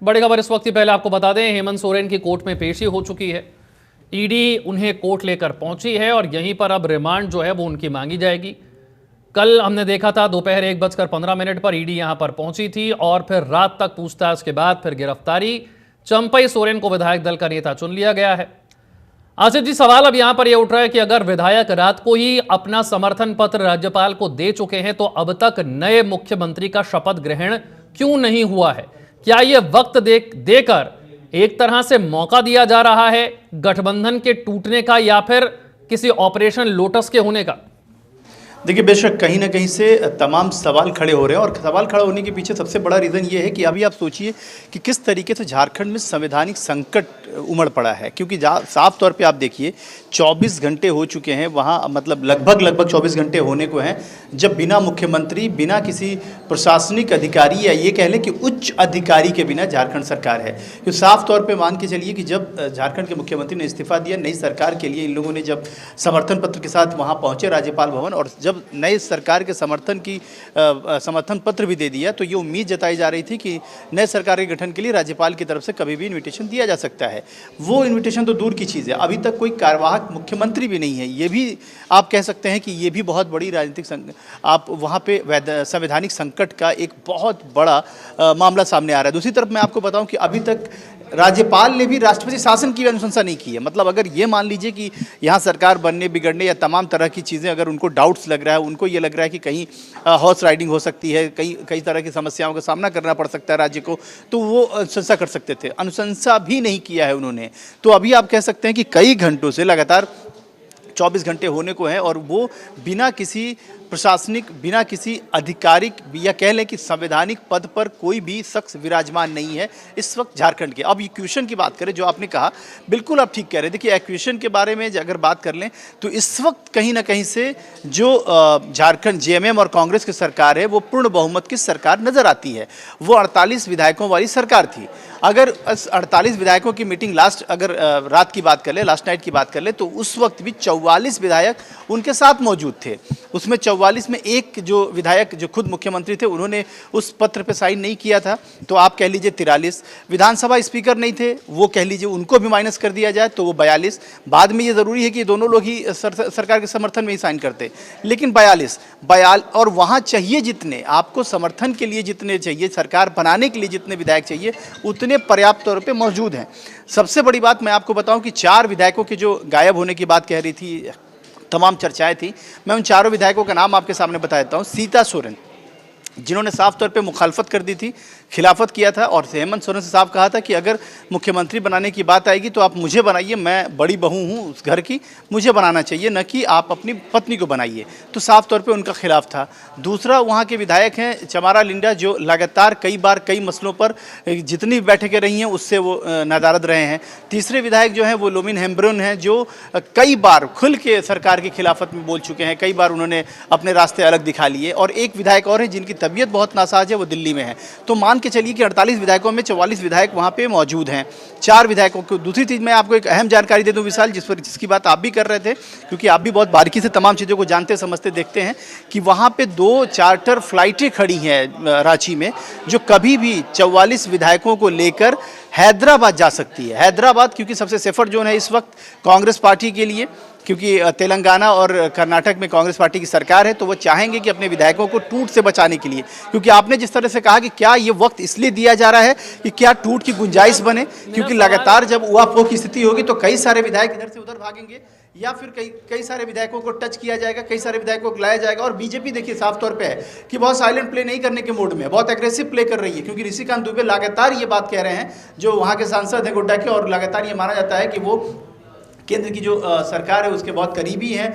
बड़ी खबर इस वक्त ही पहले आपको बता दें, हेमंत सोरेन की कोर्ट में पेशी हो चुकी है। ईडी उन्हें कोर्ट लेकर पहुंची है और यहीं पर अब रिमांड जो है वो उनकी मांगी जाएगी। कल हमने देखा था दोपहर 1:15 पर ईडी यहां पर पहुंची थी और फिर रात तक पूछताछ के बाद फिर गिरफ्तारी। चंपई सोरेन को विधायक दल का नेता चुन लिया गया है। आसिफ जी, सवाल अब यहां पर यह उठ रहा है कि अगर विधायक रात को ही अपना समर्थन पत्र राज्यपाल को दे चुके हैं तो अब तक नए मुख्यमंत्री का शपथ ग्रहण क्यों नहीं हुआ है? क्या यह वक्त देकर एक तरह से मौका दिया जा रहा है गठबंधन के टूटने का या फिर किसी ऑपरेशन लोटस के होने का? देखिए, बेशक कहीं ना कहीं से तमाम सवाल खड़े हो रहे हैं और सवाल खड़ा होने के पीछे सबसे बड़ा रीज़न ये है कि अभी आप सोचिए कि किस तरीके से झारखंड में संवैधानिक संकट उमड़ पड़ा है। क्योंकि साफ तौर पे आप देखिए 24 घंटे हो चुके हैं वहाँ, मतलब लगभग 24 घंटे होने को हैं जब बिना मुख्यमंत्री, बिना किसी प्रशासनिक अधिकारी या ये कह लें कि उच्च अधिकारी के बिना झारखंड सरकार है। तो साफ तौर पे मान के चलिए कि जब झारखंड के मुख्यमंत्री ने इस्तीफा दिया, नई सरकार के लिए इन लोगों ने जब समर्थन पत्र के साथ वहाँ पहुँचे राज्यपाल भवन, और जब नए सरकार के समर्थन पत्र भी दे दिया, तो ये उम्मीद जताई जा रही थी कि नए सरकार के गठन के लिए राज्यपाल की तरफ से कभी भी इन्विटेशन दिया जा सकता है। वो इन्विटेशन तो दूर की चीज़ है, अभी तक कोई कार्यवाहक मुख्यमंत्री भी नहीं है। ये भी आप कह सकते हैं कि ये भी बहुत बड़ी राजनीतिक आप वहाँ पे संवैधानिक संकट का एक बहुत बड़ा मामला सामने आ रहा है। दूसरी तरफ मैं आपको बताऊं कि अभी तक राज्यपाल ने भी राष्ट्रपति शासन की अनुशंसा नहीं की है। मतलब अगर ये मान लीजिए कि यहाँ सरकार बनने बिगड़ने या तमाम तरह की चीज़ें अगर उनको डाउट्स लग रहा है, उनको ये लग रहा है कि कहीं हॉर्स राइडिंग हो सकती है, कई तरह की समस्याओं का सामना करना पड़ सकता है राज्य को, तो वो अनुशंसा कर सकते थे। अनुशंसा भी नहीं किया है उन्होंने। तो अभी आप कह सकते हैं कि कई घंटों से लगातार 24 घंटे होने को हैं और वो बिना किसी प्रशासनिक, बिना किसी आधिकारिक या कह लें कि संवैधानिक पद पर कोई भी शख्स विराजमान नहीं है इस वक्त झारखंड के। अब एक्विजिशन की बात करें, जो आपने कहा, बिल्कुल आप ठीक कह रहे हैं। देखिए, एक्विजिशन के बारे में अगर बात कर लें तो इस वक्त कहीं ना कहीं से जो झारखंड जेएमएम और कांग्रेस की सरकार है वो पूर्ण बहुमत की सरकार नजर आती है। वो 48 विधायकों वाली सरकार थी। अगर 48 विधायकों की मीटिंग अगर रात की बात कर ले, लास्ट नाइट की बात कर ले, तो उस वक्त भी 44 विधायक उनके साथ मौजूद थे। उसमें 44 में एक जो विधायक जो खुद मुख्यमंत्री थे उन्होंने उस पत्र पे साइन नहीं किया था, तो आप कह लीजिए 43। विधानसभा स्पीकर नहीं थे, वो कह लीजिए उनको भी माइनस कर दिया जाए तो वो 42। बाद में ये ज़रूरी है कि दोनों लोग ही सरकार के समर्थन में ही साइन करते, लेकिन 42 और वहाँ चाहिए जितने, आपको समर्थन के लिए जितने चाहिए, सरकार बनाने के लिए जितने विधायक चाहिए, उतने पर्याप्त तौर पर मौजूद हैं। सबसे बड़ी बात मैं आपको बताऊं कि 4 विधायकों के जो गायब होने की बात कह रही थी, तमाम चर्चाएं थी, मैं उन चारों विधायकों का नाम आपके सामने बता देता हूं। सीता सोरेन, जिन्होंने साफ तौर पे मुखालफत कर दी थी, खिलाफत किया था, और हेमंत सोरेन से साफ कहा था कि अगर मुख्यमंत्री बनाने की बात आएगी तो आप मुझे बनाइए, मैं बड़ी बहू हूँ उस घर की, मुझे बनाना चाहिए, न कि आप अपनी पत्नी को बनाइए। तो साफ तौर पे उनका खिलाफ था। दूसरा, वहाँ के विधायक हैं चमारा लिंडा, जो लगातार कई बार कई मसलों पर जितनी बैठकें रही हैं उससे वो नादारद रहे हैं। तीसरे विधायक जो हैं वो लोमिन हेम्ब्रोन हैं, जो कई बार खुल के सरकार की खिलाफत में बोल चुके हैं, कई बार उन्होंने अपने रास्ते अलग दिखा लिए। और एक विधायक और है जिनकी तबीयत बहुत नासाज है, वो दिल्ली में है। तो मान के चलिए कि 48 विधायकों में 44 विधायक वहां पे मौजूद हैं, 4 विधायकों को। दूसरी चीज मैं आपको एक अहम जानकारी दे दूं विशाल, जिसकी बात आप भी कर रहे थे, क्योंकि आप भी बहुत बारीकी से तमाम चीज़ों को जानते समझते देखते हैं, कि वहां पे 2 चार्टर फ्लाइटें खड़ी हैं रांची में, जो कभी भी 44 विधायकों को लेकर हैदराबाद जा सकती है। हैदराबाद क्योंकि सबसे सेफर जोन है इस वक्त कांग्रेस पार्टी के लिए, क्योंकि तेलंगाना और कर्नाटक में कांग्रेस पार्टी की सरकार है, तो वो चाहेंगे कि अपने विधायकों को टूट से बचाने के लिए, क्योंकि आपने जिस तरह से कहा कि क्या ये वक्त इसलिए दिया जा रहा है कि क्या टूट की गुंजाइश बने, क्योंकि लगातार जब उहापोह की स्थिति होगी तो कई सारे विधायक इधर से उधर भागेंगे, या फिर कई सारे विधायकों को टच किया जाएगा, कई सारे विधायकों को लाया जाएगा। और बीजेपी देखिए साफ तौर पे है कि बहुत साइलेंट प्ले नहीं करने के मूड में, बहुत एग्रेसिव प्ले कर रही है, क्योंकि ऋषिकांत दुबे लगातार ये बात कह रहे हैं, जो वहाँ के सांसद हैं गोड्डा के, और लगातार ये माना जाता है कि वो केंद्र की जो सरकार है उसके बहुत करीबी हैं।